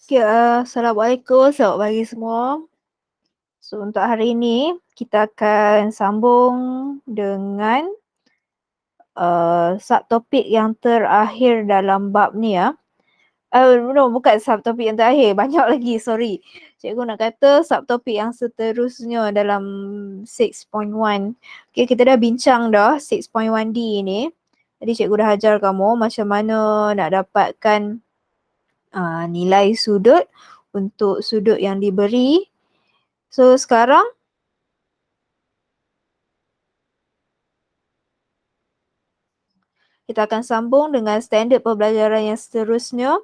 Okay, Assalamualaikum, selamat pagi semua. So, untuk hari ini, kita akan sambung dengan subtopik yang terakhir dalam bab ni ya. No, bukan subtopik yang terakhir, banyak lagi, sorry. Cikgu nak kata subtopik yang seterusnya dalam 6.1. Okay, kita dah bincang dah 6.1D ni. Jadi cikgu dah ajar kamu macam mana nak dapatkan nilai sudut untuk sudut yang diberi. So sekarang kita akan sambung dengan standard pembelajaran yang seterusnya.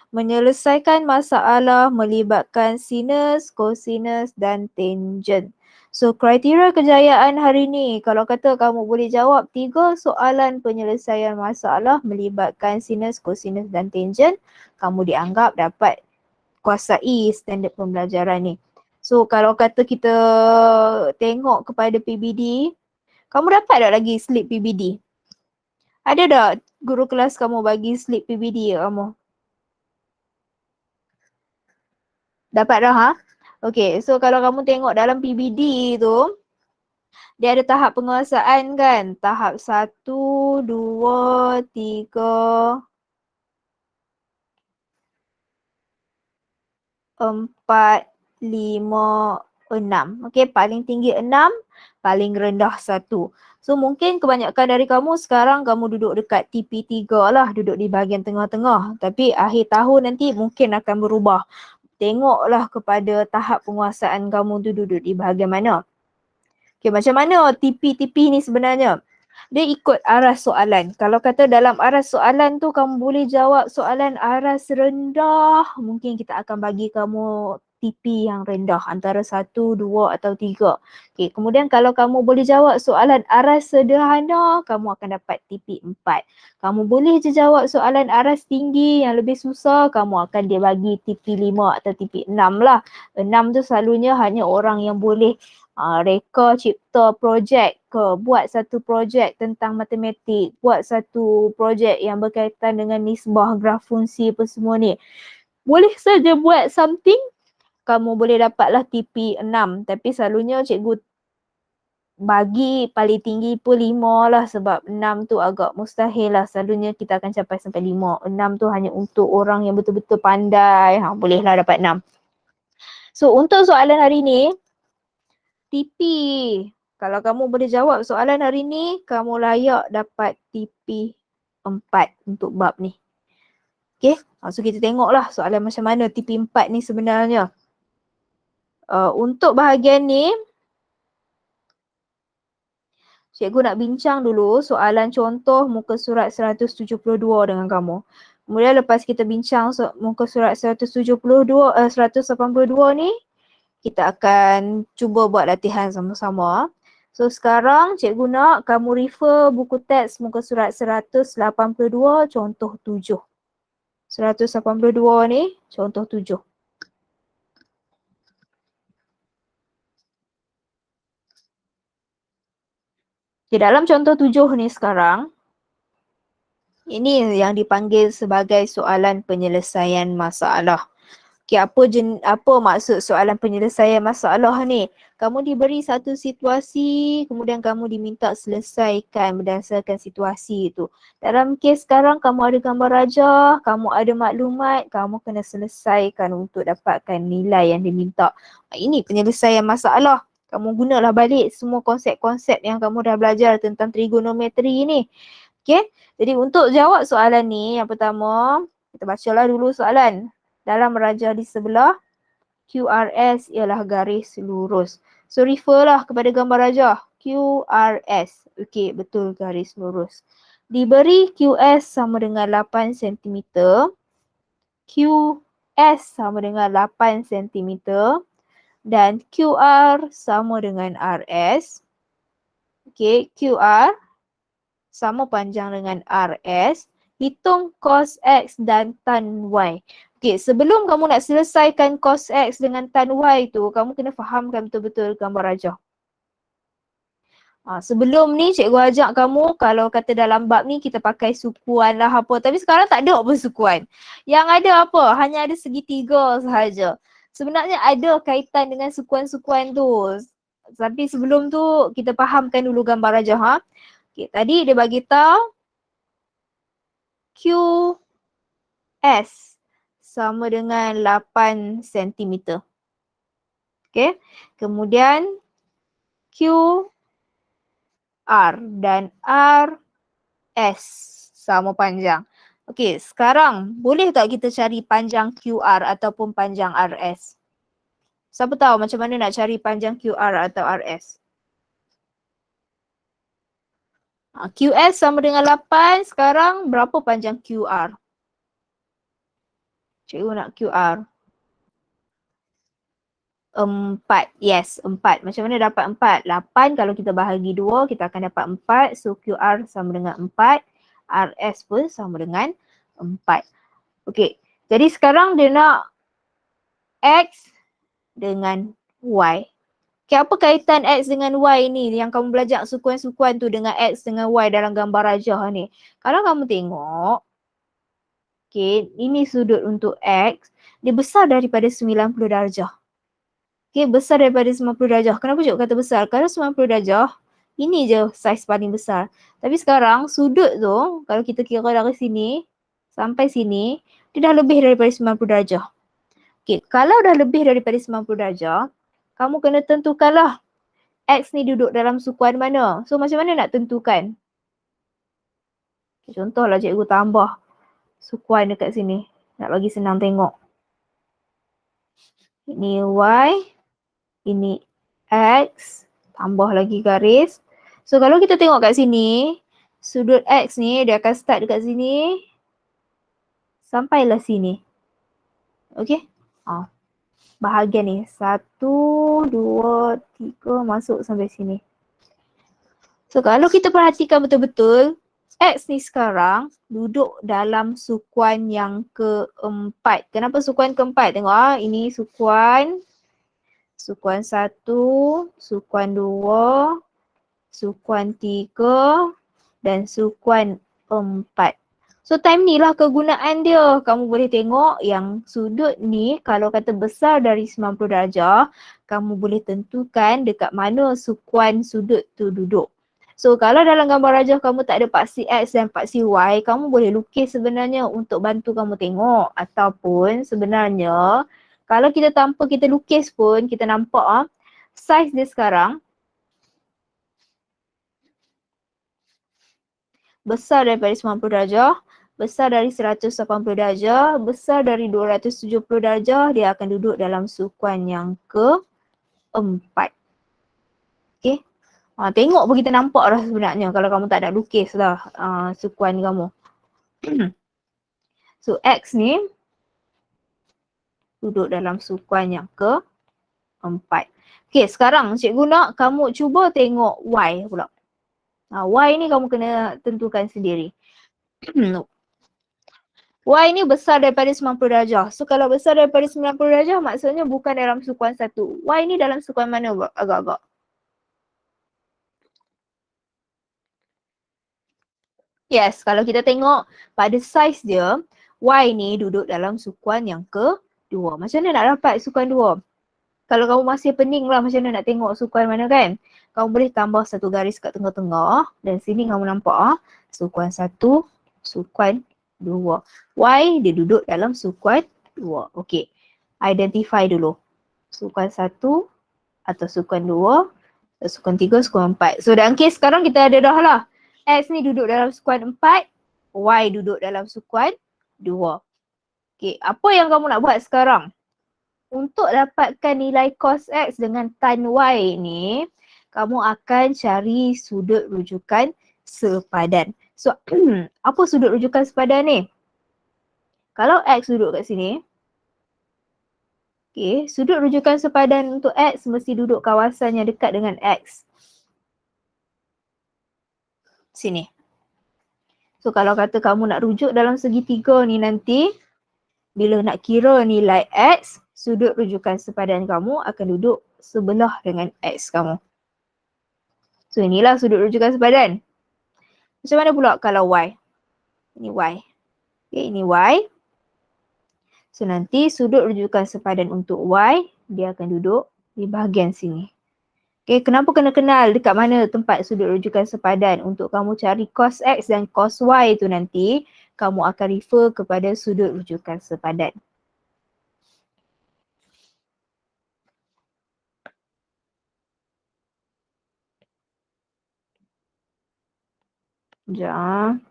Menyelesaikan masalah melibatkan sinus, kosinus dan tangent. So kriteria kejayaan hari ni, kalau kata kamu boleh jawab 3 soalan penyelesaian masalah melibatkan sinus, kosinus dan tangent, kamu dianggap dapat kuasai standard pembelajaran ni. So kalau kata kita tengok kepada PBD, kamu dapat tak lagi slip PBD? Ada tak guru kelas kamu bagi slip PBD kamu? Dapat dah ha? Okay, so kalau kamu tengok dalam PBD tu, dia ada tahap penguasaan kan? Tahap 1, 2, 3, 4, 5, 6. Okay, paling tinggi 6, paling rendah 1. So mungkin kebanyakan dari kamu sekarang kamu duduk dekat TP3 lah, duduk di bahagian tengah-tengah. Tapi akhir tahun nanti mungkin akan berubah. Tengoklah kepada tahap penguasaan kamu tu duduk di bahagian mana. Okay, macam mana TP-TP ni sebenarnya? Dia ikut aras soalan. Kalau kata dalam aras soalan tu kamu boleh jawab soalan aras rendah, mungkin kita akan bagi kamu TP yang rendah antara 1, 2 atau 3. Okay, kemudian kalau kamu boleh jawab soalan aras sederhana, kamu akan dapat TP 4. Kamu boleh je jawab soalan aras tinggi yang lebih susah, kamu akan dia bagi TP 5 atau TP 6 lah. 6 tu selalunya hanya orang yang boleh reka cipta projek ke, buat satu projek tentang matematik, buat satu projek yang berkaitan dengan nisbah, graf fungsi apa semua ni. Boleh saja buat something, kamu boleh dapatlah TP 6. Tapi selalunya cikgu bagi paling tinggi pun 5 lah sebab 6 tu agak mustahil lah. Selalunya kita akan capai sampai 5. 6 tu hanya untuk orang yang betul-betul pandai. Bolehlah dapat 6. So untuk soalan hari ni, TP. Kalau kamu boleh jawab soalan hari ni, kamu layak dapat TP 4 untuk bab ni. Okay, so kita tengoklah soalan macam mana TP 4 ni sebenarnya. Untuk bahagian ni, cikgu nak bincang dulu soalan contoh muka surat 172 dengan kamu. Kemudian lepas kita bincang muka surat 172, 182 ni, kita akan cuba buat latihan sama-sama. So sekarang cikgu nak kamu refer buku teks muka surat 182 contoh 7. 182 ni contoh 7. Di dalam contoh 7 ni sekarang, ini yang dipanggil sebagai soalan penyelesaian masalah. Okay, apa maksud soalan penyelesaian masalah ni? Kamu diberi satu situasi, kemudian kamu diminta selesaikan berdasarkan situasi itu. Dalam kes sekarang, kamu ada gambar rajah, kamu ada maklumat, kamu kena selesaikan untuk dapatkan nilai yang diminta. Ini penyelesaian masalah. Kamu gunalah balik semua konsep-konsep yang kamu dah belajar tentang trigonometri ni. Okay, jadi untuk jawab soalan ni, yang pertama, kita bacalah dulu soalan. Dalam rajah di sebelah, QRS ialah garis lurus. So referlah kepada gambar rajah. QRS. Okey, betul garis lurus. Diberi QS sama dengan 8 cm. QS sama dengan 8 cm. Dan QR sama dengan RS. Okey, QR sama panjang dengan RS. Hitung cos X dan tan Y. Okay, sebelum kamu nak selesaikan cos X dengan tan Y tu, kamu kena fahamkan betul-betul gambar rajah. Sebelum ni cikgu ajak kamu kalau kata dalam bab ni kita pakai sukuan lah apa. Tapi sekarang tak ada apa sukuan. Yang ada apa? Hanya ada segitiga sahaja. Sebenarnya ada kaitan dengan sukuan-sukuan tu. Tapi sebelum tu kita fahamkan dulu gambar rajah. Okay, tadi dia bagi tahu QS sama dengan 8 cm. Okay. Kemudian QR dan RS sama panjang. Okey, sekarang boleh tak kita cari panjang QR ataupun panjang RS? Siapa tahu macam mana nak cari panjang QR atau RS? QS sama dengan 8, sekarang berapa panjang QR? Cikgu nak QR. 4, yes 4. Macam mana dapat 4? 8 kalau kita bahagi 2 kita akan dapat 4. So QR sama dengan 4. RS pun sama dengan 4. Okey, jadi sekarang dia nak X dengan Y. Okay, apa kaitan X dengan Y ni yang kamu belajar sukuan-sukuan tu dengan X dengan Y dalam gambar rajah ni? Kalau kamu tengok, okay, ini sudut untuk X, dia besar daripada 90 darjah. Okay, besar daripada 90 darjah. Kenapa cikgu kata besar? Kalau 90 darjah, ini je saiz paling besar. Tapi sekarang sudut tu, kalau kita kira dari sini sampai sini, dia dah lebih daripada 90 darjah. Okay, kalau dah lebih daripada 90 darjah, kamu kena tentukanlah X ni duduk dalam sukuan mana. So macam mana nak tentukan? Okay, contohlah cikgu tambah sukuan dekat sini. Nak bagi senang tengok. Ini Y. Ini X, tambah lagi garis. So kalau kita tengok kat sini, sudut X ni dia akan start dekat sini sampailah sini. Okey? Bahagian ni 1, 2, 3 masuk sampai sini. So kalau kita perhatikan betul-betul, X ni sekarang duduk dalam sukuan yang keempat. Kenapa sukuan keempat? Tengok ini sukuan 1, sukuan 2, sukuan 3 dan sukuan 4. So time ni lah kegunaan dia. Kamu boleh tengok yang sudut ni kalau kata besar dari 90 darjah, kamu boleh tentukan dekat mana sukuan sudut tu duduk. So kalau dalam gambar rajah kamu tak ada paksi X dan paksi Y, kamu boleh lukis sebenarnya untuk bantu kamu tengok. Ataupun sebenarnya kalau kita tanpa kita lukis pun kita nampak saiz dia sekarang besar daripada 90 darjah, besar dari 180 darjah, besar dari 270 darjah, dia akan duduk dalam sukuan yang keempat. Okay. Tengok pun kita nampak dah sebenarnya kalau kamu tak ada lukis lah sukuan kamu. So X ni duduk dalam sukuan yang keempat. Okay, sekarang cikgu nak kamu cuba tengok Y pula. Y ni kamu kena tentukan sendiri. Y ni besar daripada 90 darjah. So kalau besar daripada 90 darjah maksudnya bukan dalam sukuan 1. Y ni dalam sukuan mana agak-agak? Yes, kalau kita tengok pada saiz dia, Y ni duduk dalam sukuan yang kedua. Macam mana nak dapat sukuan 2? Kalau kamu masih pening lah macam mana nak tengok sukuan mana kan? Kamu boleh tambah satu garis kat tengah-tengah dan sini kamu nampak sukuan 1, sukuan 2. Y dia duduk dalam sukuan 2. Okey. Identify dulu. Sukuan 1 atau sukuan 2, sukuan 3, sukuan 4. So dalam kes sekarang kita ada dah lah. X ni duduk dalam sukuan 4, Y duduk dalam sukuan 2. Okey, apa yang kamu nak buat sekarang? Untuk dapatkan nilai cos X dengan tan Y ni, kamu akan cari sudut rujukan sepadan. So, apa sudut rujukan sepadan ni? Kalau X duduk kat sini, okay, sudut rujukan sepadan untuk X mesti duduk kawasan yang dekat dengan X. Sini. So, kalau kata kamu nak rujuk dalam segitiga ni nanti, bila nak kira nilai X, sudut rujukan sepadan kamu akan duduk sebelah dengan X kamu. So inilah sudut rujukan sepadan. Macam mana pula kalau Y? Ini Y. Okay, ini Y. So nanti sudut rujukan sepadan untuk Y, dia akan duduk di bahagian sini. Okay, kenapa kena kenal dekat mana tempat sudut rujukan sepadan? Untuk kamu cari cos X dan cos Y tu nanti, kamu akan refer kepada sudut rujukan sepadan. Sekejap.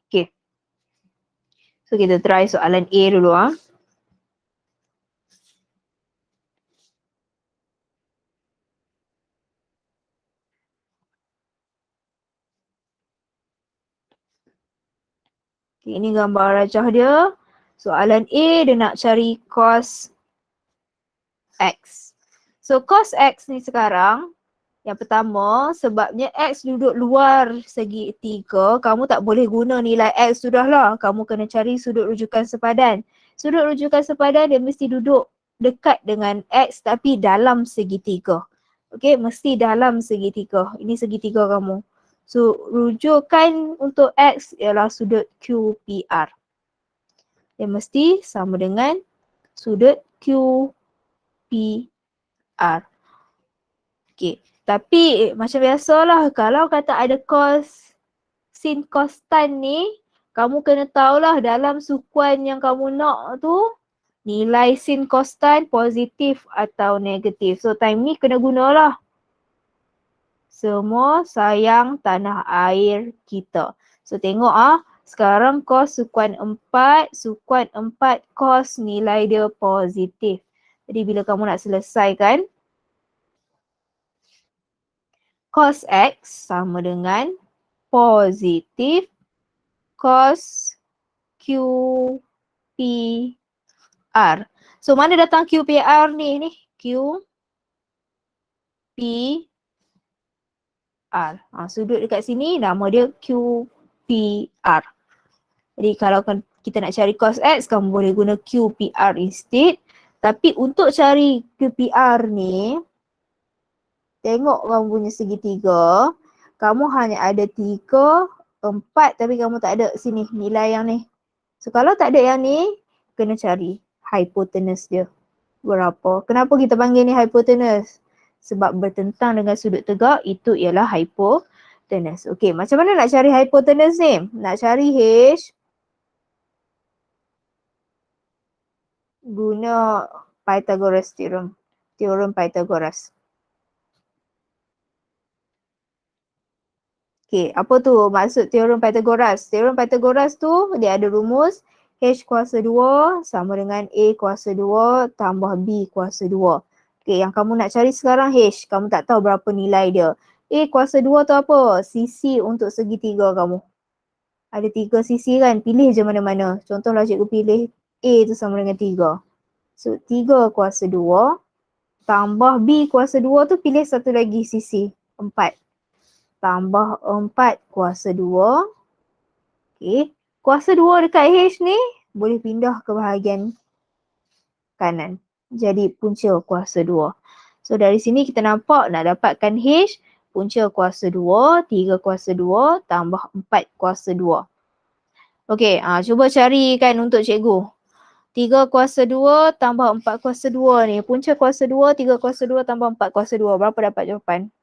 Okay. So kita try soalan A dulu . Okay, ini gambar rajah dia. Soalan A dia nak cari cos X. So cos X ni sekarang, yang pertama sebabnya X duduk luar segi 3, kamu tak boleh guna nilai X sudahlah. Kamu kena cari sudut rujukan sepadan. Sudut rujukan sepadan dia mesti duduk dekat dengan X tapi dalam segi 3. Okay, mesti dalam segi 3. Ini segi 3 kamu. So rujukan untuk X ialah sudut QPR. Dia mesti sama dengan sudut QPR. Okay. Tapi macam biasalah kalau kata ada cos, sin cos tan ni, kamu kena tahulah dalam sukuan yang kamu nak tu, nilai sin cos tan positif atau negatif. So time ni kena gunalah. Semua sayang tanah air kita. So tengok sekarang cos sukuan 4 cos nilai dia positif. Jadi bila kamu nak selesaikan, cos X sama dengan positif cos QPR. So mana datang QPR ni? QPR. Sudut dekat sini nama dia QPR. Jadi kalau kita nak cari cos X, kamu boleh guna QPR instead. Tapi untuk cari QPR ni, tengok kamu punya segitiga, kamu hanya ada 3, 4 tapi kamu tak ada sini nilai yang ni. So kalau tak ada yang ni, kena cari hypotenuse dia. Berapa? Kenapa kita panggil ni hypotenuse? Sebab bertentang dengan sudut tegak, itu ialah hypotenuse. Okey, macam mana nak cari hypotenuse ni? Nak cari H, guna Pythagoras theorem. Teorem Pythagoras. Okay, apa tu maksud teorem Pythagoras? Teorem Pythagoras tu dia ada rumus H kuasa 2 sama dengan A kuasa 2 tambah B kuasa 2. Okay, yang kamu nak cari sekarang H, kamu tak tahu berapa nilai dia. A kuasa 2 tu apa? Sisi untuk segitiga kamu. Ada 3 sisi kan, pilih je mana-mana. Contohlah cikgu pilih A tu sama dengan 3. So 3 kuasa 2 tambah B kuasa 2 tu pilih satu lagi sisi, 4. Tambah 4 kuasa 2. Okay. Kuasa 2 dekat H ni boleh pindah ke bahagian kanan. Jadi punca kuasa 2. So dari sini kita nampak nak dapatkan H, punca kuasa 2, 3 kuasa 2 tambah 4 kuasa 2. Okay, cuba carikan untuk cikgu. 3 kuasa 2 tambah 4 kuasa 2 ni. Punca kuasa 2, 3 kuasa 2 tambah 4 kuasa 2. Berapa dapat jawapan?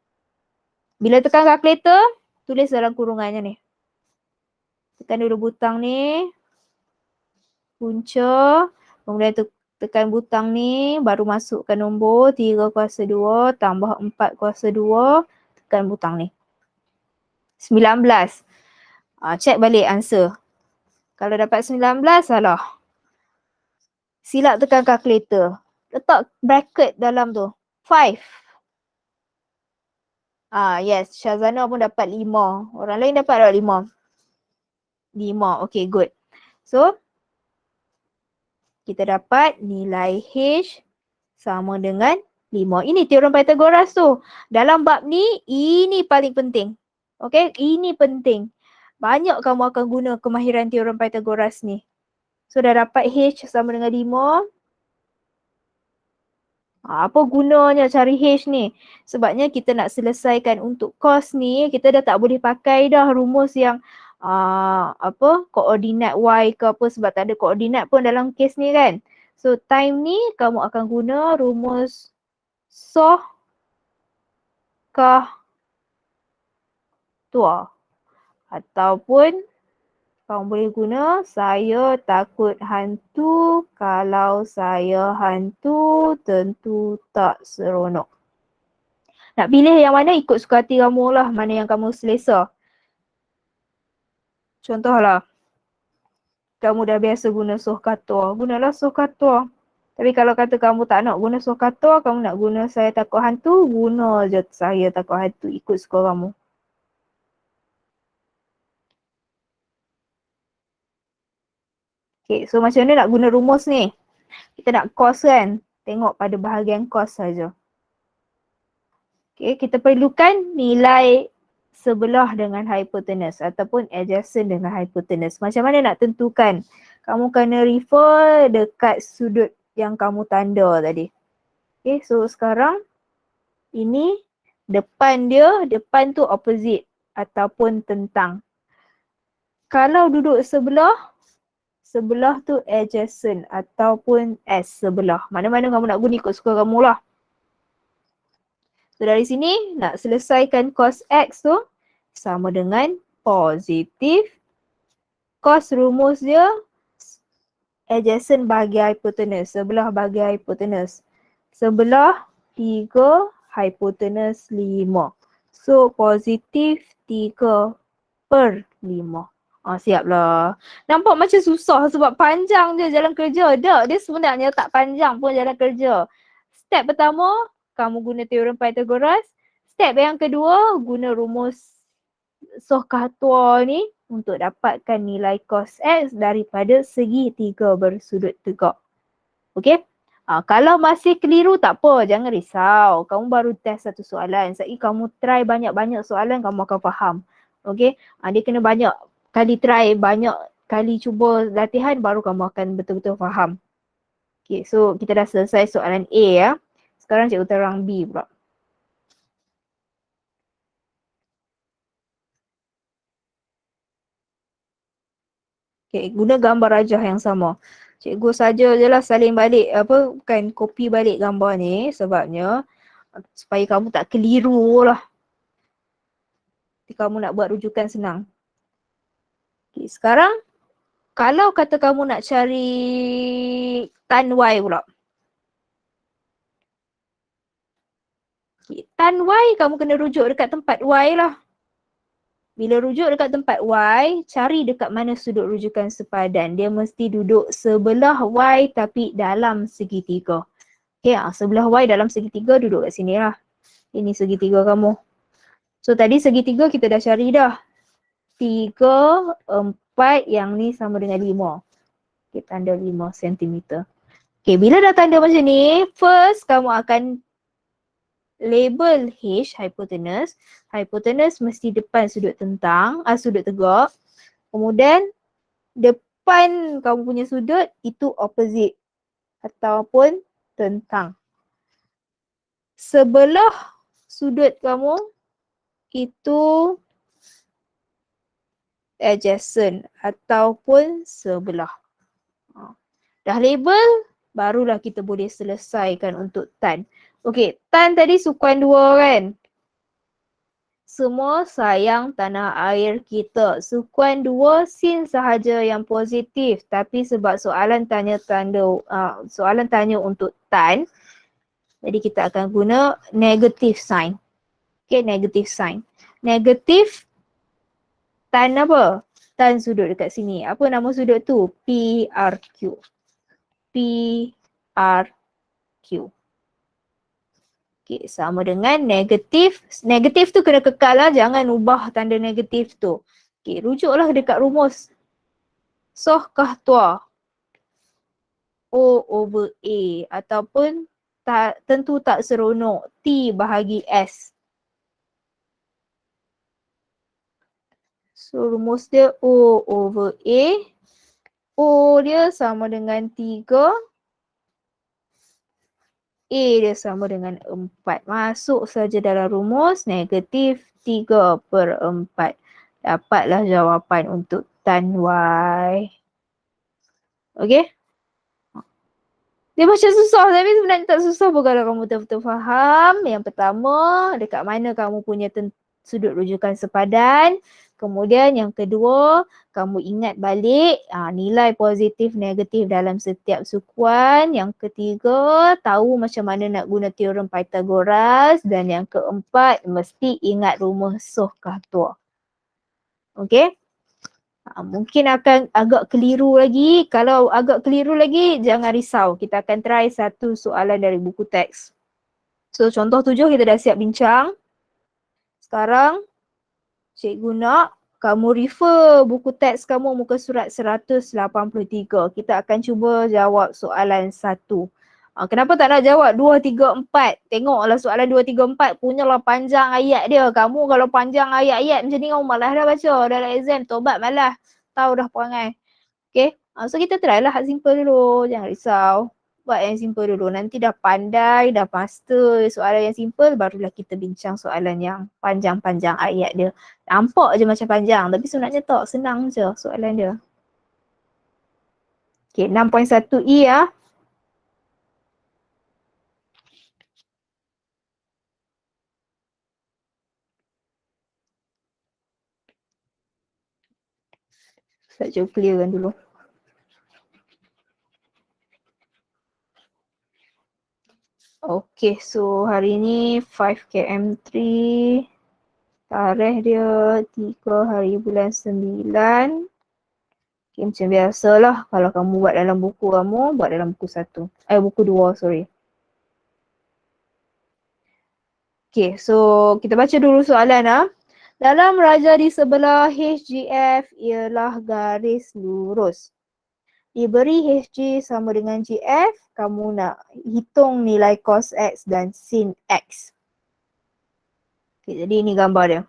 Bila tekan kalkulator, tulis dalam kurungannya ni. Tekan dulu butang ni. Punca. Kemudian tekan butang ni. Baru masukkan nombor 3 kuasa 2 tambah 4 kuasa 2. Tekan butang ni. 19. Check balik answer. Kalau dapat 19, salah. Silap tekan kalkulator. Letak bracket dalam tu. 5. Yes, Syazana pun dapat 5. Orang lain dapat tak 5? 5, okay, good. So, kita dapat nilai H sama dengan 5. Ini teorem Pythagoras tu. Dalam bab ni, ini paling penting. Okay, ini penting. banyak kamu akan guna kemahiran teorem Pythagoras ni. So dah dapat H sama dengan 5. Apa gunanya cari H ni? Sebabnya kita nak selesaikan untuk cos ni, kita dah tak boleh pakai dah rumus yang koordinat Y ke apa, sebab tak ada koordinat pun dalam kes ni kan. So time ni kamu akan guna rumus soh kah tua. Ataupun kamu boleh guna saya takut hantu, kalau saya hantu tentu tak seronok. Nak pilih yang mana ikut suka hati kamu lah, mana yang kamu selesa. Contohlah, kamu dah biasa guna soh katua, gunalah soh katua. Tapi kalau kata kamu tak nak guna soh katua, kamu nak guna saya takut hantu, guna je saya takut hantu, ikut suka kamu. Okay, so macam mana nak guna rumus ni? Kita nak cos kan? Tengok pada bahagian cos saja. Okay, kita perlukan nilai sebelah dengan hypotenuse ataupun adjacent dengan hypotenuse. Macam mana nak tentukan? Kamu kena refer dekat sudut yang kamu tanda tadi. Okay, so sekarang ini depan dia, depan tu opposite ataupun tentang. Kalau duduk sebelah, sebelah tu adjacent ataupun S sebelah. Mana-mana kamu nak guna ikut suka kamu lah. So dari sini nak selesaikan cos X tu sama dengan positif cos rumus dia adjacent bagi hypotenuse, sebelah bagi hypotenuse. Sebelah 3, hypotenuse 5. So positif 3/5. Siaplah. Nampak macam susah sebab panjang je jalan kerja. Tak, dia sebenarnya tak panjang pun jalan kerja. Step pertama, kamu guna teorem Pythagoras. Step yang kedua, guna rumus soh kahtua ni untuk dapatkan nilai cos X daripada segi 3 bersudut tegak. Okey? Kalau masih keliru tak apa, jangan risau. Kamu baru test satu soalan. Sekali kamu try banyak-banyak soalan, kamu akan faham. Okey? Dia kena banyak kali try, banyak kali cuba latihan, baru kamu akan betul-betul faham. Okay, so kita dah selesai soalan A ya. Sekarang cikgu terang B pula. Okay, guna gambar rajah yang sama. Cikgu saja je lah salin balik, bukan copy balik gambar ni sebabnya supaya kamu tak keliru lah. Jadi kamu nak buat rujukan senang. Okay, sekarang kalau kata kamu nak cari tan Y pula. Okay, tan Y kamu kena rujuk dekat tempat Y lah. Bila rujuk dekat tempat Y, cari dekat mana sudut rujukan sepadan. Dia mesti duduk sebelah Y tapi dalam segitiga. Okay, sebelah Y dalam segitiga duduk kat sini lah. Ini segitiga kamu. So tadi segitiga kita dah cari dah. 3, 4, yang ni sama dengan 5. Okay, tanda 5 cm. Okay, bila dah tanda macam ni, first kamu akan label H, hypotenuse. Hypotenuse mesti depan sudut tentang, sudut tegak. Kemudian depan kamu punya sudut itu opposite ataupun tentang. Sebelah sudut kamu itu adjacent ataupun sebelah. Dah label, barulah kita boleh selesaikan untuk tan. Okey, tan tadi sukuan 2 kan? Semua sayang tanah air kita. Sukuan 2 sin sahaja yang positif, tapi sebab soalan tanya untuk tan, jadi kita akan guna negative sign. Okay, negative sign. Negatif tan apa? Tan sudut dekat sini. Apa nama sudut tu? PRQ. PRQ. Okay, sama dengan negatif. Negatif tu kena kekal lah. Jangan ubah tanda negatif tu. Okay, rujuklah dekat rumus. Soh kahtua. O/A. Ataupun tentu tak seronok. T bahagi S. So rumus dia O over A. O dia sama dengan 3. A dia sama dengan 4. Masuk saja dalam rumus negatif 3/4. Dapatlah jawapan untuk tan Y. Okey? Dia macam susah tapi sebenarnya tak susah pun kalau kamu betul-betul faham. Yang pertama, dekat mana kamu punya sudut rujukan sepadan. Kemudian yang kedua, kamu ingat balik nilai positif negatif dalam setiap sukuan. Yang ketiga, tahu macam mana nak guna teorem Pythagoras. Dan yang keempat, mesti ingat rumus Soh-Kahtua. Okey? Mungkin akan agak keliru lagi. Kalau agak keliru lagi, jangan risau. Kita akan try satu soalan dari buku teks. So, contoh 7 kita dah siap bincang. Sekarang, cikgu nak kamu refer buku teks kamu muka surat 183. Kita akan cuba jawab soalan 1. Kenapa tak nak jawab 2, 3, 4? Tengoklah soalan 2, 3, 4 punyalah panjang ayat dia. Kamu kalau panjang ayat-ayat macam ni kamu malas dah baca dalam exam. Tobat malas. Tahu dah perangai. Okay. So kita try lah hard simple dulu. Jangan risau. Buat yang simple dulu. Nanti dah pandai, dah master soalan yang simple, barulah kita bincang soalan yang panjang-panjang ayat dia. Nampak je macam panjang, tapi sebenarnya tak. Senang je soalan dia. Okay, 6.1E ya. Saya cuba clearkan dulu. Okay, so hari ni 5km3. Tarikh dia 3 hari bulan 9. Okay, macam biasalah kalau kamu buat dalam buku kamu, buat dalam buku 1. Buku 2, sorry. Okay, so kita baca dulu soalan . Dalam raja di sebelah HGF ialah garis lurus. Diberi HG sama dengan GF, kamu nak hitung nilai cos X dan sin X. Okay, jadi ini gambar dia.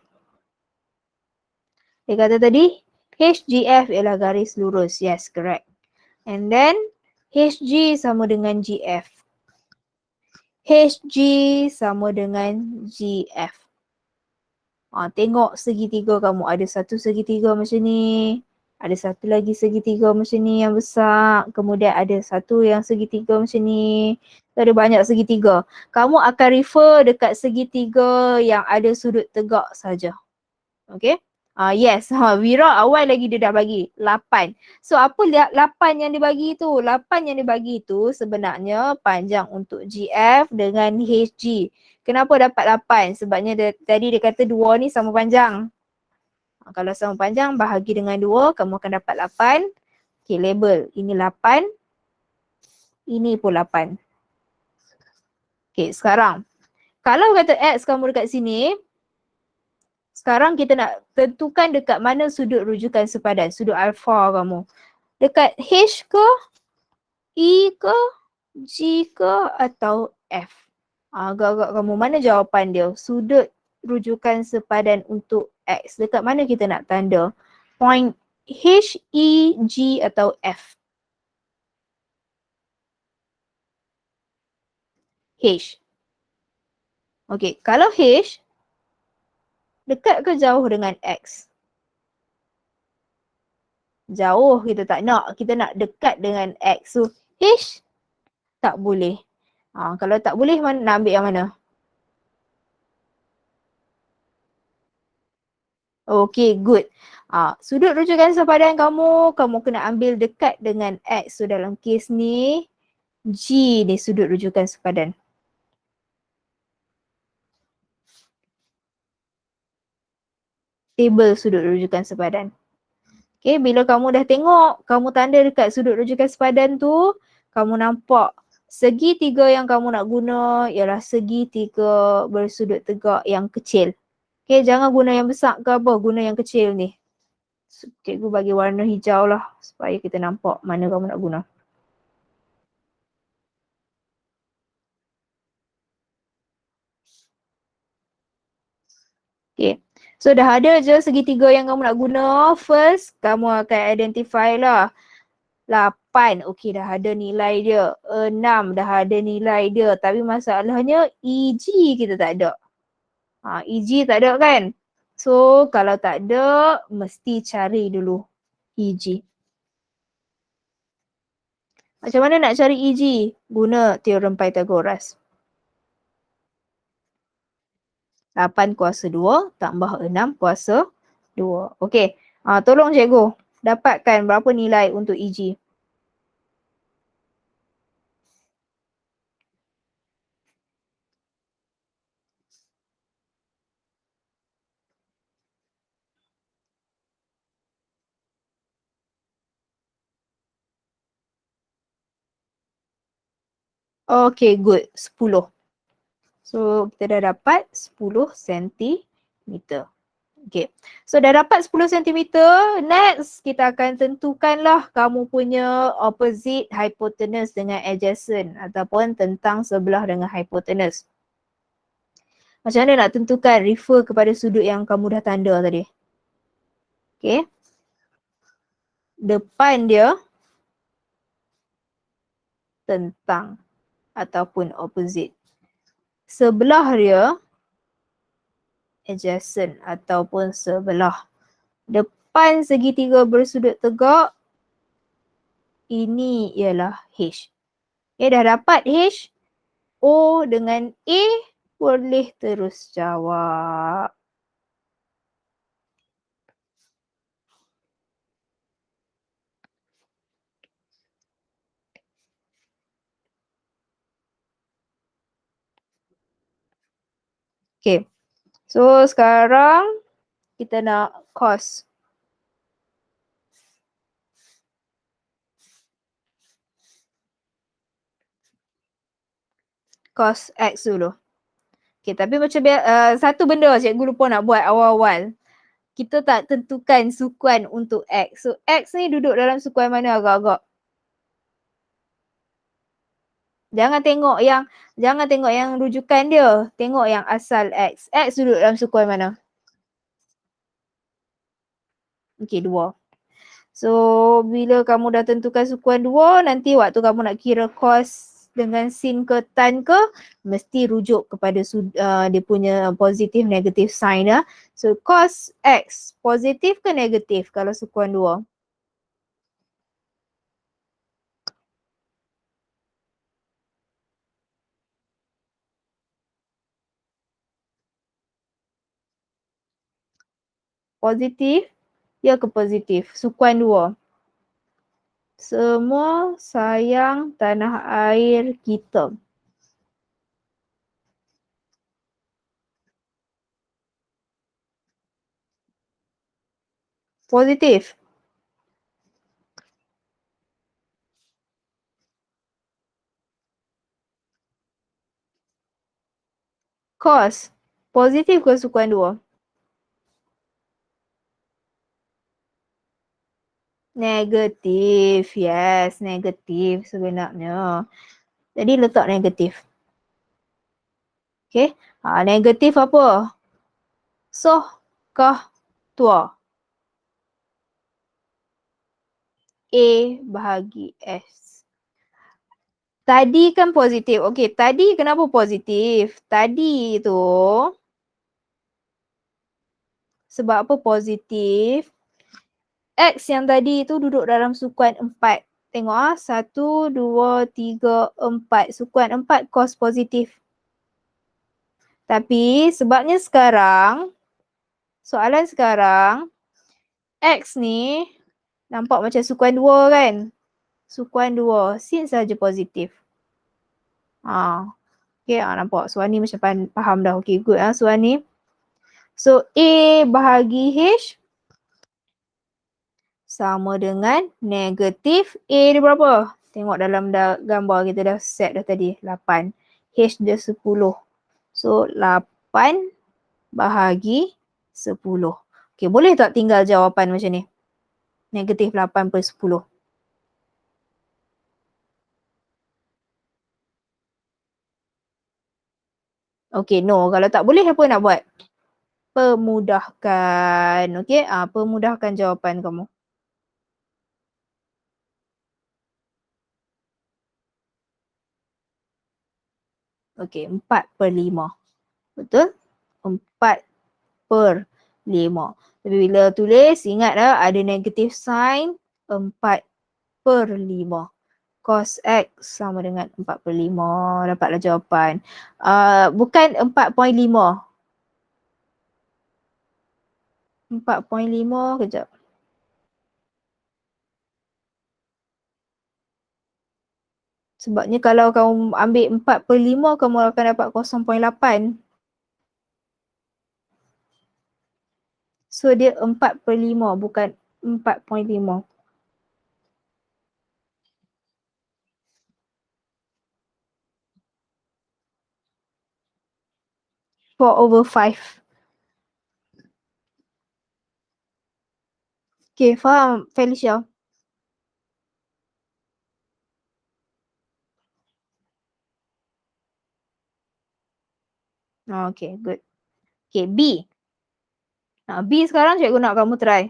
Dia kata tadi, HGF ialah garis lurus. Yes, correct. And then, HG sama dengan GF. HG sama dengan GF. Tengok segitiga kamu. Ada satu segitiga macam ni. Ada satu lagi segitiga macam ni yang besar. Kemudian ada satu yang segitiga macam ni. Ada banyak segitiga. Kamu akan refer dekat segitiga yang ada sudut tegak saja. Okay? Yes, Wira awal lagi dia dah bagi 8. So apa 8 yang dia bagi tu? 8 yang dia bagi tu sebenarnya panjang untuk GF dengan HG. Kenapa dapat 8? Sebabnya tadi dia kata 2 ni sama panjang. Kalau sama panjang bahagi dengan 2, kamu akan dapat 8. Okay, label. Ini 8. Ini pun 8. Okay, sekarang. Kalau kata X kamu dekat sini, sekarang kita nak tentukan dekat mana sudut rujukan sepadan, sudut alfa kamu. Dekat H ke, E ke, G ke atau F? Agak-agak kamu, mana jawapan dia? Sudut rujukan sepadan untuk X. Dekat mana kita nak tanda? Point H, E, G atau F? H. Okay, kalau H, dekat ke jauh dengan X? Jauh kita tak nak. Kita nak dekat dengan X. So, H tak boleh. Kalau tak boleh, nak ambil yang mana? Okay, good. Sudut rujukan sepadan kamu kena ambil dekat dengan X. So, dalam kes ni, G ni sudut rujukan sepadan. Table sudut rujukan sepadan. Okay, bila kamu dah tengok, kamu tanda dekat sudut rujukan sepadan tu, kamu nampak segitiga yang kamu nak guna ialah segitiga bersudut tegak yang kecil. Okay, jangan guna yang besar ke apa, guna yang kecil ni. Cikgu bagi warna hijau lah supaya kita nampak mana kamu nak guna. Okay, So dah ada je segitiga yang kamu nak guna. First, kamu akan identify lah. 8, okey dah ada nilai dia. 6 dah ada nilai dia. Tapi masalahnya EG kita tak ada. EG tak ada kan? So kalau tak ada, mesti cari dulu EG. Macam mana nak cari EG? Guna teorem Pythagoras. 8 kuasa 2 tambah 6 kuasa 2. Okey. Tolong cikgu dapatkan berapa nilai untuk EG. Okey, good. 10. So, kita dah dapat 10 cm. Okay. So, dah dapat 10 cm. Next, kita akan tentukanlah kamu punya opposite hypotenuse dengan adjacent ataupun tentang sebelah dengan hypotenuse. Macam mana nak tentukan? Refer kepada sudut yang kamu dah tanda tadi. Okay. Depan dia tentang ataupun opposite. Sebelah dia adjacent ataupun sebelah. Depan segitiga bersudut tegak, ini ialah H. Okay, dah dapat H, O dengan A, boleh terus jawab. Okay, so sekarang kita nak cos. Cos X dulu. Okay, tapi macam satu benda cikgu lupa nak buat awal-awal. Kita tak tentukan sukuan untuk X. So X ni duduk dalam sukuan mana agak-agak? Jangan tengok yang rujukan dia. Tengok yang asal X. X duduk dalam sukuan mana? Okey, 2. So, bila kamu dah tentukan sukuan 2, nanti waktu kamu nak kira cos dengan sin ke tan ke, mesti rujuk kepada dia punya positif negatif sign ya. So, cos X, positif ke negatif kalau sukuan 2? Positif? Ya ke positif? Sukuan 2. Semua sayang tanah air kita. Positif. Cos. Positif ke sukuan 2? Negatif. Yes, negatif sebenarnya. Jadi letak negatif. Okay. Negatif apa? Soh kah tua? A bahagi S. Tadi kan positif. Okey, tadi kenapa positif? Tadi tu sebab apa positif? X yang tadi tu duduk dalam sukuan 4. Tengok 1, 2, 3, 4. Sukuan 4 cos positif. Tapi sebabnya sekarang, soalan sekarang, X ni nampak macam sukuan 2 kan? Sukuan 2, sin saja positif. Okay, nampak soalan ni macam faham dah. Okay, good soalan ni. So, A bahagi H sama dengan negatif A dia berapa? Tengok dalam gambar kita dah set dah tadi. 8. H dia 10. So, 8 bahagi 10. Okay, boleh tak tinggal jawapan macam ni? Negatif 8 per 10. Okay, no. Kalau tak boleh, apa nak buat? Pemudahkan. Okey, pemudahkan jawapan kamu. Okey, 4/5. Betul? 4/5. Tapi bila tulis, ingat ada negative sign, 4/5. Cos X sama dengan 4/5. Dapatlah jawapan. Bukan 4.5. 4.5, kejap. Sebabnya kalau kamu ambil 4/5, kamu akan dapat 0.8. So dia 4/5 bukan 4.5. 4/5. Okay, faham Felicia? Okay, good. Okay, B. B sekarang cikgu nak kamu try.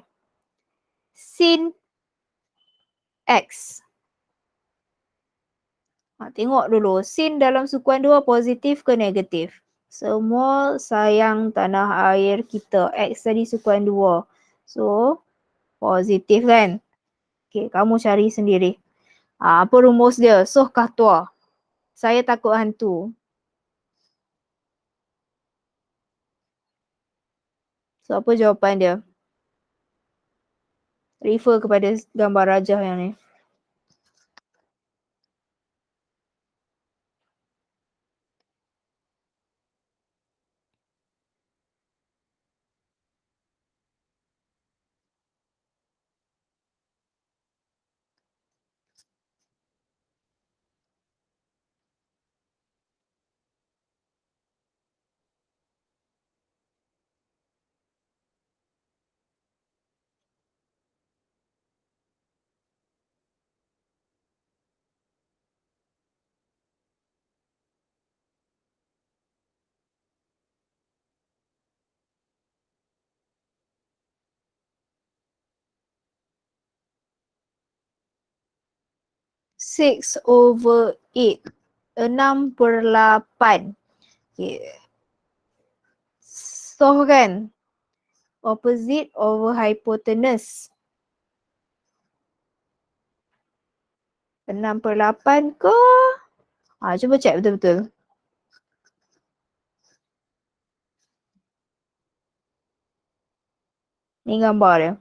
Sin X. Tengok dulu, sin dalam sukuan 2 positif ke negatif? Semua sayang tanah air kita. X tadi sukuan 2. So, positif kan? Okay, kamu cari sendiri. Apa rumus dia? Soh kah tua? Saya takut hantu. So, apa jawapan dia? Refer kepada gambar rajah yang ni. Six over 8. 6/8. Okay. Soh kan? Opposite over hypotenuse. 6/8 ke? Cuba check betul-betul. Ni gambar dia.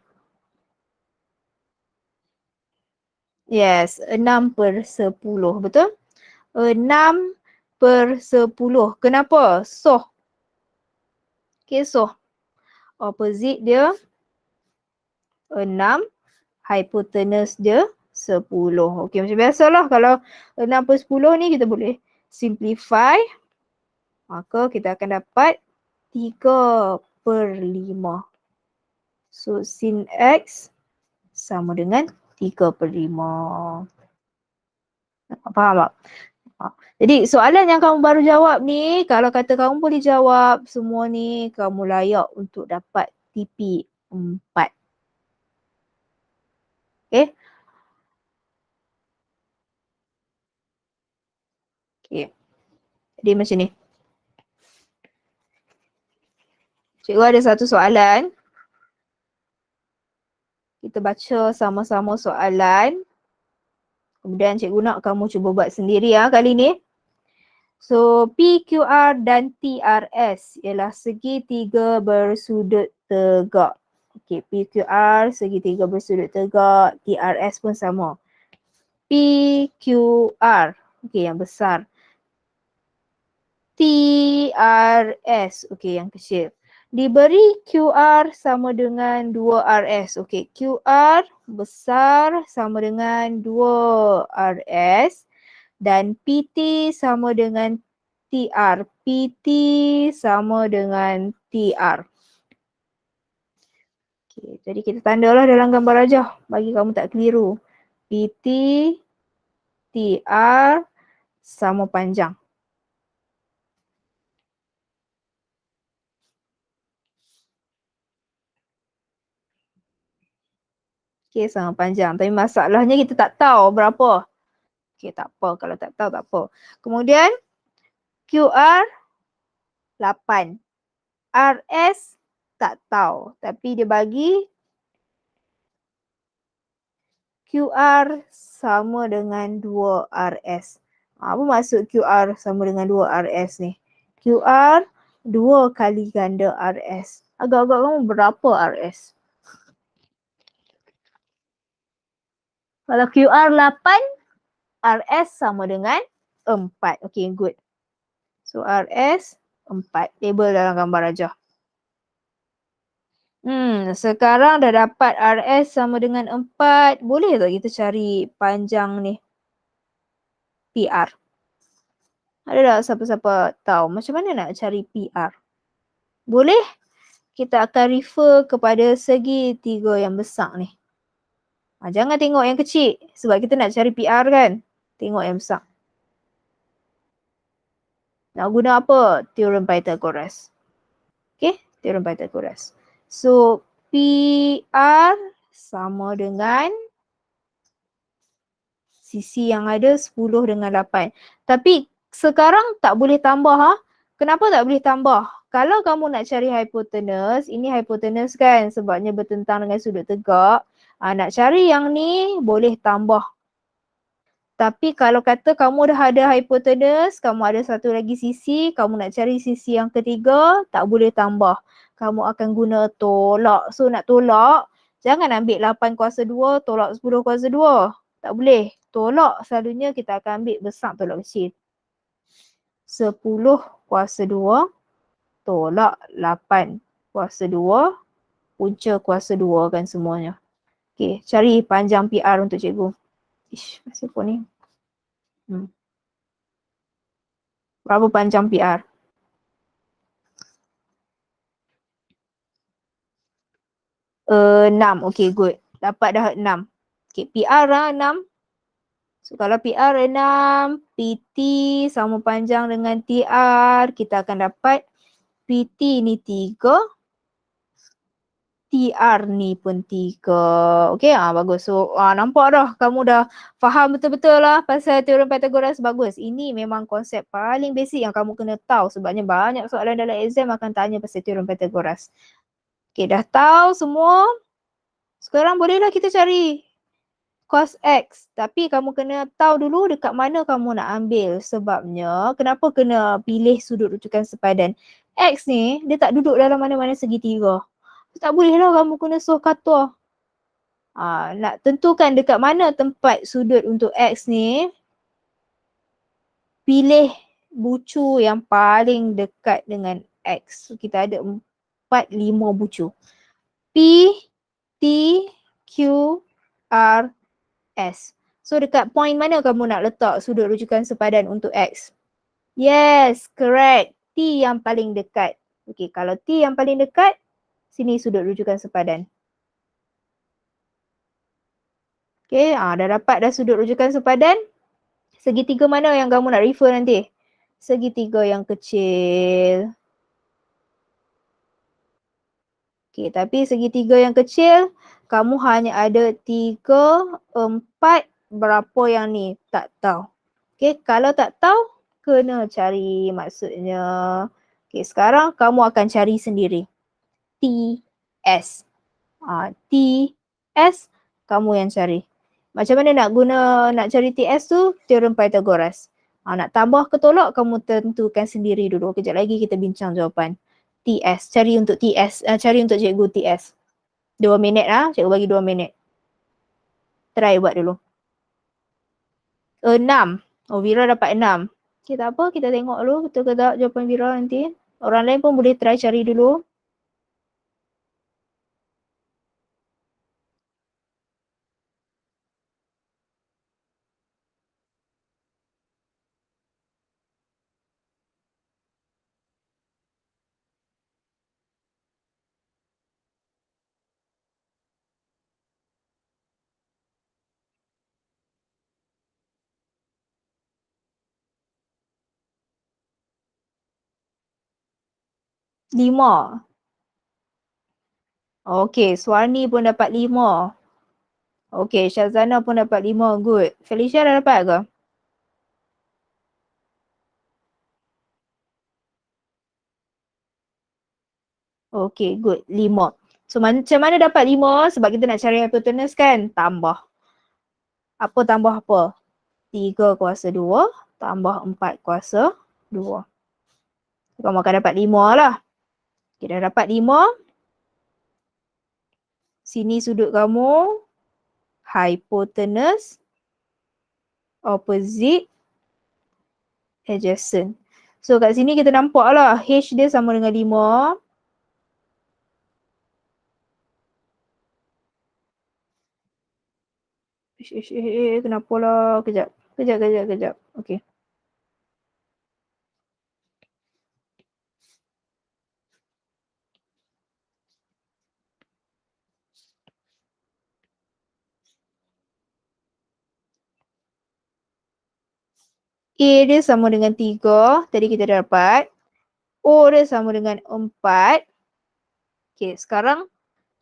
Yes, 6/10. Betul? 6/10. Kenapa? Soh. Okay, soh. Opposite dia 6. Hypotenuse dia 10. Okay, macam biasalah. Kalau 6/10 ni kita boleh simplify. Maka kita akan dapat 3/5. So, sin X sama dengan 3/5. Faham tak? Jadi soalan yang kamu baru jawab ni, kalau kata kamu boleh jawab semua ni, kamu layak untuk dapat TP 4. Okay? Okay. Jadi macam ni. Cikgu ada satu soalan. Kita baca sama-sama soalan. Kemudian cikgu nak kamu cuba buat sendiri kali ni. So, PQR dan TRS ialah segitiga bersudut tegak. Okay, PQR segitiga bersudut tegak, TRS pun sama. PQR, okay, yang besar. TRS, okay, yang kecil. Diberi QR sama dengan 2RS. Okay, QR besar sama dengan 2RS. Dan PT sama dengan TR. PT sama dengan TR. Okay, jadi kita tandalah dalam gambar rajah bagi kamu tak keliru. PT, TR sama panjang. Okay, sama panjang. Tapi masalahnya kita tak tahu berapa. Okay, tak apa. Kalau tak tahu, tak apa. Kemudian, QR 8. RS tak tahu. Tapi dia bagi QR sama dengan 2RS. Apa maksud QR sama dengan 2RS ni? QR 2 kali ganda RS. Agak-agak kamu berapa RS? Kalau QR 8, RS sama dengan 4. Okay, good. So, RS 4. Label dalam gambar aja. Sekarang dah dapat RS sama dengan 4. Boleh tak kita cari panjang ni? PR. Ada tak siapa-siapa tahu macam mana nak cari PR? Boleh? Kita akan refer kepada segitiga yang besar ni. Jangan tengok yang kecil sebab kita nak cari PR kan. Tengok yang besar. Nak guna apa? Teorem Pythagoras. Okay, teorem Pythagoras. So, PR sama dengan sisi yang ada 10 dengan 8. Tapi sekarang tak boleh tambah. Kenapa tak boleh tambah? Kalau kamu nak cari hipotenus, ini hipotenus kan sebabnya bertentang dengan sudut tegak. Nak cari yang ni boleh tambah. Tapi kalau kata kamu dah ada hipotenus, kamu ada satu lagi sisi, kamu nak cari sisi yang ketiga, tak boleh tambah. Kamu akan guna tolak. So nak tolak, jangan ambil 8 kuasa 2, tolak 10 kuasa 2. Tak boleh. Tolak selalunya kita akan ambil besar tolak kecil. 10 kuasa 2 tolak 8 kuasa 2 punca kuasa 2 kan semuanya. Okay, cari panjang PR untuk cikgu. Masih pun ni. Berapa panjang PR? 6. Okay, good. Dapat dah 6. Okay, PR lah 6. So, kalau PR 6, PT sama panjang dengan TR, kita akan dapat PT ni 3, TR ni pun 3. Okay, bagus. So, nampak dah kamu dah faham betul-betul lah pasal teorem Pythagoras. Bagus. Ini memang konsep paling basic yang kamu kena tahu sebabnya banyak soalan dalam exam akan tanya pasal teorem Pythagoras. Okay, dah tahu semua. Sekarang bolehlah kita cari cos X. Tapi kamu kena tahu dulu dekat mana kamu nak ambil. Sebabnya, kenapa kena pilih sudut rujukan sepadan? X ni, dia tak duduk dalam mana-mana segitiga. Tak bolehlah kamu kena suruh kata. Nak tentukan dekat mana tempat sudut untuk X ni, pilih bucu yang paling dekat dengan X. So, kita ada 4, 5 bucu. P, T, Q, R, S. So dekat point mana kamu nak letak sudut rujukan sepadan untuk X? Yes, correct. T yang paling dekat. Okay, kalau T yang paling dekat, sini sudut rujukan sepadan. Okay, dah dapat dah sudut rujukan sepadan. Segitiga mana yang kamu nak refer nanti? Segitiga yang kecil. Okay, tapi segitiga yang kecil, kamu hanya ada 3, 4, berapa yang ni? Tak tahu. Okay, kalau tak tahu, kena cari maksudnya. Okay, sekarang kamu akan cari sendiri. TS. TS, kamu yang cari. Macam mana nak cari TS tu? Teorem Pythagoras. Nak tambah ke tolak, kamu tentukan sendiri dulu. Kejap lagi kita bincang jawapan. TS, cari untuk TS, cari untuk cikgu TS. 2 minit cikgu bagi 2 minit. Try buat dulu. 6. Vira dapat 6. Okay, tak apa, kita tengok dulu betul ke tak jawapan Vira nanti. Orang lain pun boleh try cari dulu. Lima. Okay, Suarni pun dapat 5. Okay, Syazana pun dapat 5. Good. Felicia dah dapat ke? Okay, good. 5. So, macam mana dapat 5? Sebab kita nak cari hypotenuse kan? Tambah. Apa tambah apa? 3 kuasa 2 tambah 4 kuasa 2. Kamu akan dapat 5 lah. Kita dah dapat 5. Sini sudut kamu. Hypotenuse. Opposite. Adjacent. So kat sini kita nampak lah. H dia sama dengan 5. Kenapa lah? Kejap. Kejap. Okay. A dia sama dengan 3. Tadi kita dah dapat. O dia sama dengan 4. Okay, sekarang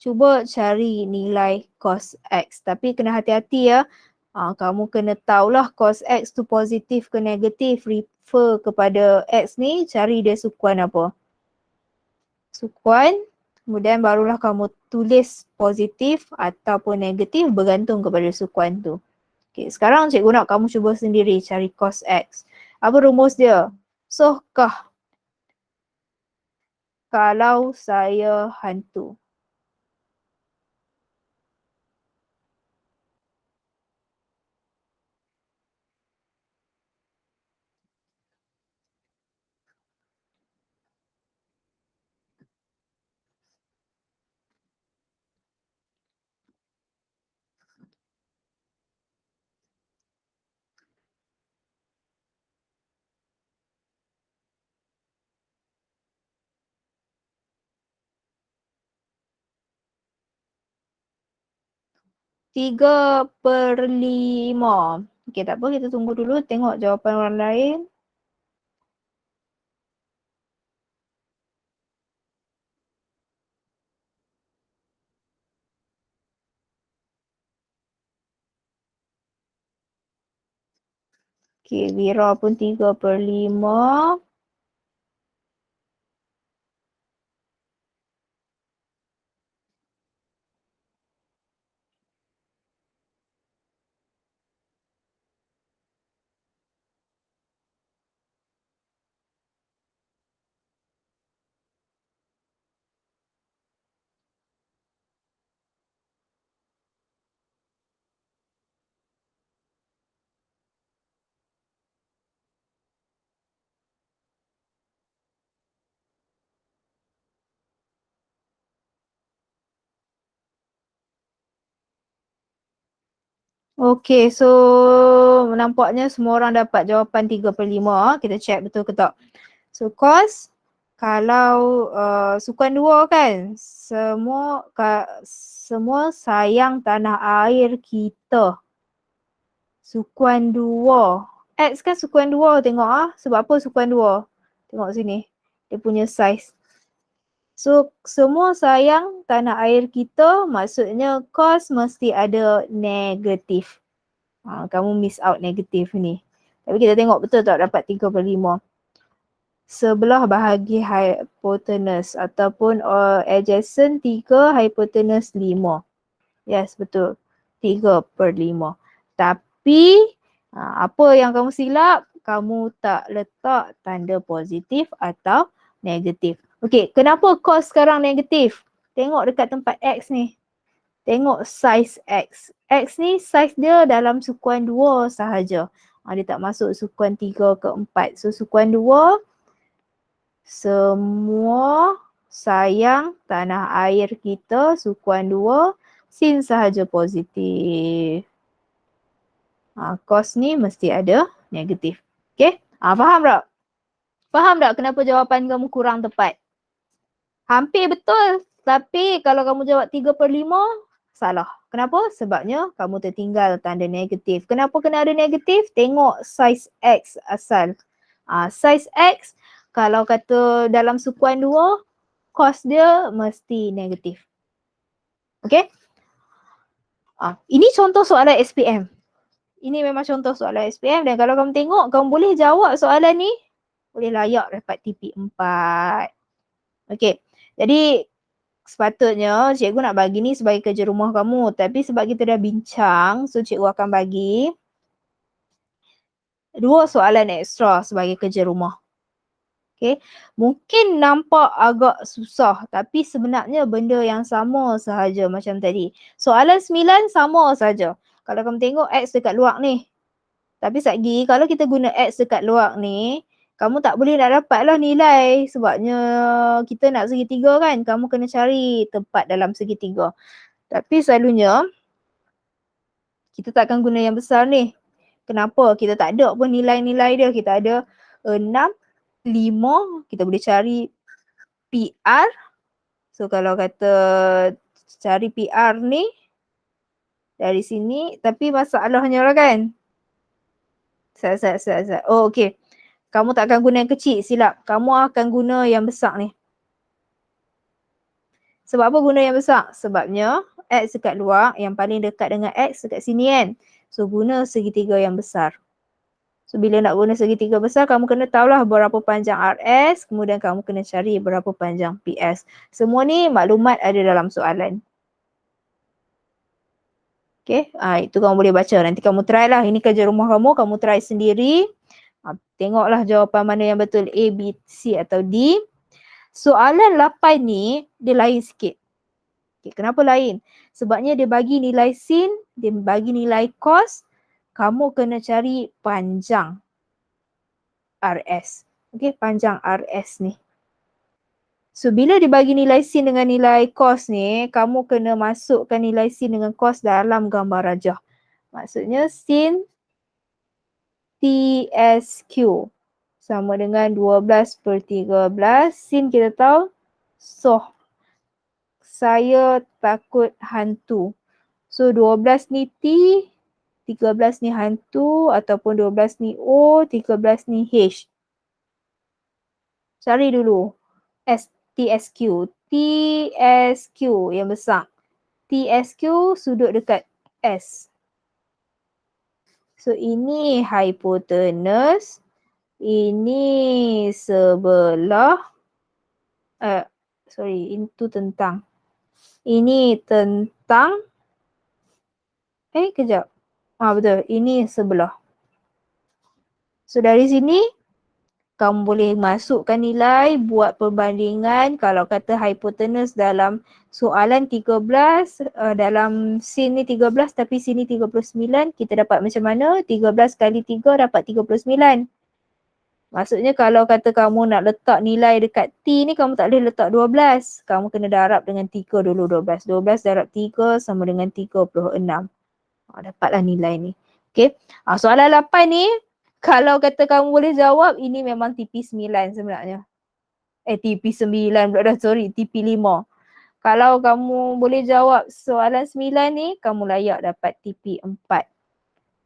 cuba cari nilai cos X. Tapi kena hati-hati ya. Kamu kena tahulah cos X tu positif ke negatif. Refer kepada X ni, cari dia sukuan apa. Sukuan, kemudian barulah kamu tulis positif ataupun negatif bergantung kepada sukuan tu. Okay, sekarang cikgu nak kamu cuba sendiri cari cos X. Apa rumus dia? Sohkah kalau saya hantu? 3/5. Okay, tak apa, kita tunggu dulu tengok jawapan orang lain. Okay, Vira pun 3/5. Okay, so nampaknya semua orang dapat jawapan 3/5. Kita check betul ke tak. So, cos kalau sukuan 2 kan, semua sayang tanah air kita. Sukuan 2. X kan sukuan 2, tengok Sebab apa sukuan 2? Tengok sini. Dia punya size. So, semua sayang tanah air kita, maksudnya cos mesti ada negatif. Kamu miss out negatif ni. Tapi kita tengok betul tak dapat 3/5. Sebelah bahagi hypotenuse ataupun adjacent 3, hypotenuse 5. Yes, betul. 3/5. Tapi, apa yang kamu silap? Kamu tak letak tanda positif atau negatif. Okey, kenapa cos sekarang negatif? Tengok dekat tempat X ni. Tengok size X. X ni size dia dalam sukuan 2 sahaja. Dia tak masuk sukuan 3 ke 4. So sukuan 2, semua sayang tanah air kita sukuan 2, sin sahaja positif. Cos ni mesti ada negatif. Okay? Faham tak? Faham tak kenapa jawapan kamu kurang tepat? Hampir betul. Tapi kalau kamu jawab 3/5, salah. Kenapa? Sebabnya kamu tertinggal tanda negatif. Kenapa kena ada negatif? Tengok size X asal. Size X, kalau kata dalam sukuan 2, cos dia mesti negatif. Okay? Ini contoh soalan SPM. Ini memang contoh soalan SPM dan kalau kamu tengok, kamu boleh jawab soalan ni, boleh layak dapat TP 4. Okey. Jadi sepatutnya cikgu nak bagi ni sebagai kerja rumah kamu. Tapi sebab kita dah bincang, so cikgu akan bagi 2 soalan ekstra sebagai kerja rumah. Okay. Mungkin nampak agak susah tapi sebenarnya benda yang sama sahaja macam tadi. Soalan 9 sama sahaja. Kalau kamu tengok X dekat luar ni. Tapi satgi kalau kita guna X dekat luar ni, kamu tak boleh nak dapat lah nilai sebabnya kita nak segitiga kan. Kamu kena cari tempat dalam segitiga. Tapi selalunya kita takkan guna yang besar ni. Kenapa? Kita tak ada pun nilai-nilai dia. Kita ada 6, 5, kita boleh cari PR. So kalau kata cari PR ni dari sini, tapi masalahnya lah kan. Oh okey. Kamu tak akan guna yang kecil, silap. Kamu akan guna yang besar ni. Sebab apa guna yang besar? Sebabnya X dekat luar, yang paling dekat dengan X dekat sini kan. So guna segitiga yang besar. So bila nak guna segitiga besar, kamu kena tahulah berapa panjang RS, kemudian kamu kena cari berapa panjang PS. Semua ni maklumat ada dalam soalan. Okay, itu kamu boleh baca. Nanti kamu try lah. Ini kerja rumah kamu try sendiri. Tengoklah jawapan mana yang betul, A, B, C atau D. Soalan 8 ni, dia lain sikit. Okay, kenapa lain? Sebabnya dia bagi nilai sin, dia bagi nilai cos. Kamu kena cari panjang RS. Okay, panjang RS ni. So, bila dibagi nilai sin dengan nilai cos ni, kamu kena masukkan nilai sin dengan cos dalam gambar rajah. Maksudnya, sin TSQ sama dengan 12/13. Sin kita tahu, soh. Saya takut hantu. So, 12 ni T, 13 ni hantu ataupun 12 ni O, 13 ni H. Cari dulu TSQ. TSQ yang besar. TSQ sudut dekat S. So ini hipotenus. Ini sebelah. Itu tentang. Ini tentang. Kejap. Betul. Ini sebelah. So dari sini kamu boleh masukkan nilai, buat perbandingan. Kalau kata hipotenus dalam soalan 13, dalam sin ni 13 tapi sin ni 39, kita dapat macam mana? 13 kali 3 dapat 39. Maksudnya kalau kata kamu nak letak nilai dekat T ni, kamu tak boleh letak 12. Kamu kena darab dengan 3 dulu 12. 12 darab 3 sama dengan 36. Dapatlah nilai ni. Okay. Soalan 8 ni, kalau kata kamu boleh jawab, ini memang TP 9 sebenarnya. TP 9 pula dah, sorry, TP 5. Kalau kamu boleh jawab soalan 9 ni, kamu layak dapat TP 4.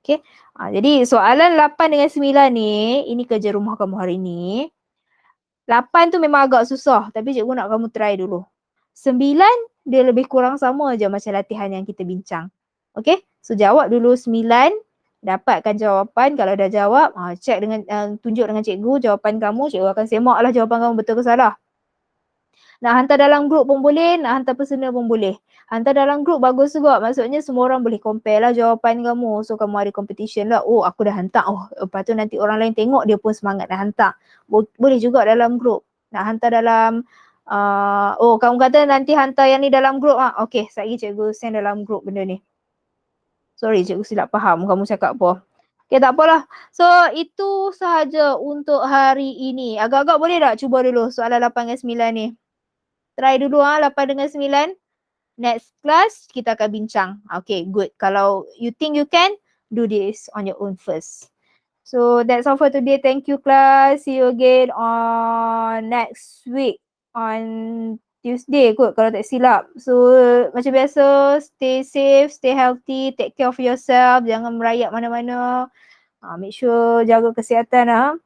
Okay. Jadi soalan 8 dengan 9 ni, ini kerja rumah kamu hari ni. 8 tu memang agak susah, tapi cikgu nak kamu try dulu. 9, dia lebih kurang sama je macam latihan yang kita bincang. Okay. So jawab dulu 9. Dapatkan jawapan. Kalau dah jawab, check dengan tunjuk dengan cikgu jawapan kamu. Cikgu akan semaklah jawapan kamu betul ke salah. Nak hantar dalam grup pun boleh, nak hantar personal pun boleh. Hantar dalam grup bagus juga. Maksudnya semua orang boleh compare lah jawapan kamu. So kamu ada competition lah. Oh, aku dah hantar. Oh, lepas tu nanti orang lain tengok, dia pun semangat nak hantar. Boleh juga dalam grup. Nak hantar dalam kamu kata nanti hantar yang ni dalam grup. Okay, sekejap lagi cikgu send dalam grup benda ni. Sorry, cikgu silap faham kamu cakap apa. Okay, tak apalah. So, itu sahaja untuk hari ini. Agak-agak boleh tak cuba dulu soalan 8 dengan 9 ni? Try dulu 8 dengan 9. Next class, kita akan bincang. Okay, good. Kalau you think you can, do this on your own first. So, that's all for today. Thank you, class. See you again on next week. On Tuesday kot kalau tak silap. So macam biasa, stay safe, stay healthy, take care of yourself. Jangan merayap mana-mana. Make sure jaga kesihatan.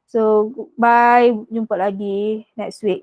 So bye. Jumpa lagi next week.